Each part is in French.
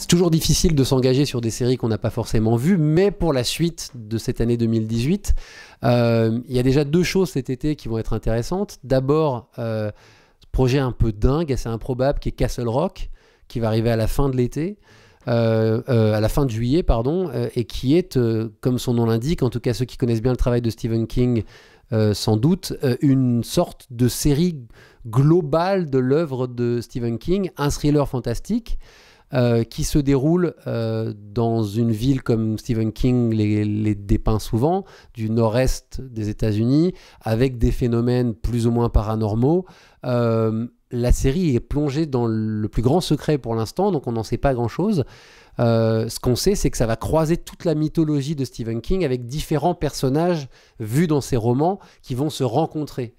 C'est toujours difficile de s'engager sur des séries qu'on n'a pas forcément vues, mais pour la suite de cette année 2018, il y a déjà 2 choses cet été qui vont être intéressantes. D'abord, ce projet un peu dingue, assez improbable, qui est Castle Rock, qui va arriver à la fin de l'été, à la fin de juillet, pardon, et qui est, comme son nom l'indique, en tout cas ceux qui connaissent bien le travail de Stephen King, sans doute, une sorte de série globale de l'œuvre de Stephen King, un thriller fantastique, qui se déroule dans une ville comme Stephen King les dépeint souvent, du nord-est des États-Unis, avec des phénomènes plus ou moins paranormaux. La série est plongée dans le plus grand secret pour l'instant, donc on n'en sait pas grand-chose. Ce qu'on sait, c'est que ça va croiser toute la mythologie de Stephen King avec différents personnages vus dans ses romans qui vont se rencontrer.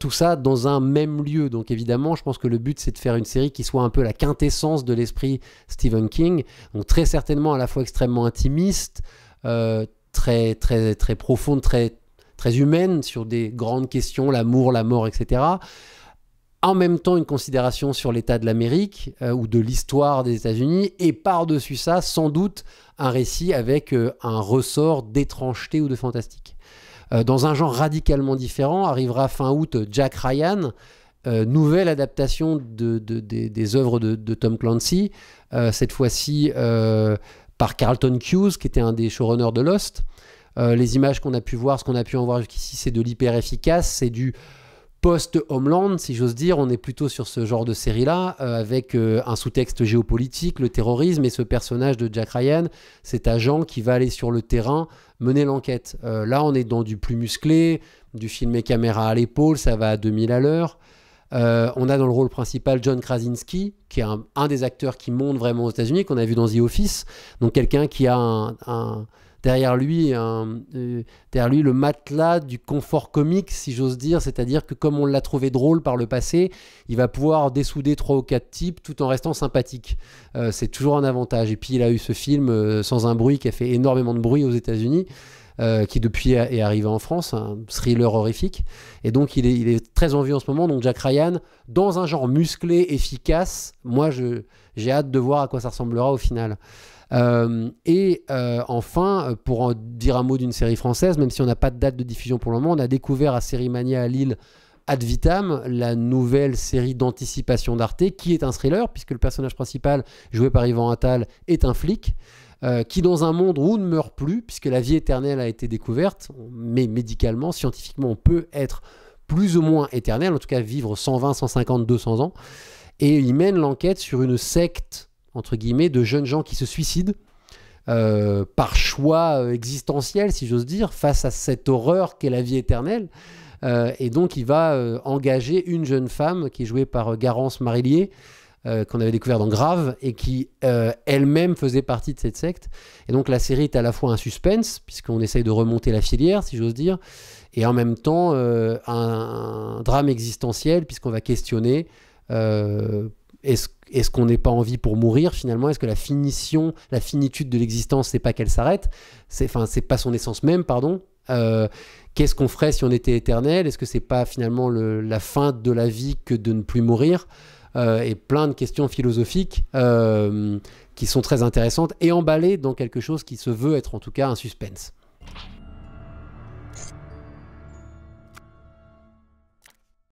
Tout ça dans un même lieu. Donc évidemment, je pense que le but, c'est de faire une série qui soit un peu la quintessence de l'esprit Stephen King. Donc très certainement à la fois extrêmement intimiste, très, très, très profonde, très, très humaine sur des grandes questions, l'amour, la mort, etc. En même temps, une considération sur l'état de l'Amérique ou de l'histoire des États-Unis. Et par-dessus ça, sans doute, un récit avec un ressort d'étrangeté ou de fantastique. Dans un genre radicalement différent, arrivera fin août Jack Ryan, nouvelle adaptation des œuvres de Tom Clancy, cette fois-ci par Carlton Cuse, qui était un des showrunners de Lost. Les images qu'on a pu voir, ce qu'on a pu en voir jusqu'ici, c'est de l'hyper efficace, c'est du post-Homeland, si j'ose dire. On est plutôt sur ce genre de série-là, avec un sous-texte géopolitique, le terrorisme, et ce personnage de Jack Ryan, cet agent qui va aller sur le terrain mener l'enquête. Là, on est dans du plus musclé, du filmé caméra à l'épaule, ça va à 2000 à l'heure. On a dans le rôle principal John Krasinski, qui est un des acteurs qui monte vraiment aux États-Unis, qu'on a vu dans The Office. Donc quelqu'un qui a derrière lui le matelas du confort comique, si j'ose dire, c'est-à-dire que comme on l'a trouvé drôle par le passé, il va pouvoir dessouder 3 ou 4 types tout en restant sympathique. C'est toujours un avantage. Et puis il a eu ce film Sans un bruit qui a fait énormément de bruit aux États-Unis, qui depuis est arrivé en France, un thriller horrifique. Et donc il est très en vue en ce moment. Donc Jack Ryan, dans un genre musclé, efficace, moi j'ai hâte de voir à quoi ça ressemblera au final. Enfin, pour en dire un mot d'une série française, même si on n'a pas de date de diffusion pour le moment, on a découvert à Série Mania à Lille Ad Vitam, la nouvelle série d'anticipation d'Arte, qui est un thriller, puisque le personnage principal, joué par Yvan Attal, est un flic, qui dans un monde où on ne meurt plus, puisque la vie éternelle a été découverte, mais médicalement, scientifiquement, on peut être plus ou moins éternel, en tout cas vivre 120, 150, 200 ans, et il mène l'enquête sur une secte entre guillemets, de jeunes gens qui se suicident par choix existentiel, si j'ose dire, face à cette horreur qu'est la vie éternelle. Et donc, il va engager une jeune femme qui est jouée par Garance Marillier, qu'on avait découvert dans Grave, et qui elle-même faisait partie de cette secte. Et donc, la série est à la fois un suspense, puisqu'on essaye de remonter la filière, si j'ose dire, et en même temps, un drame existentiel, puisqu'on va questionner... Est-ce qu'on n'est pas en vie pour mourir finalement? Est-ce que la finitude de l'existence, c'est pas qu'elle s'arrête? C'est pas son essence même, pardon. Qu'est-ce qu'on ferait si on était éternel? Est-ce que c'est pas finalement la fin de la vie que de ne plus mourir? Et plein de questions philosophiques qui sont très intéressantes et emballées dans quelque chose qui se veut être en tout cas un suspense.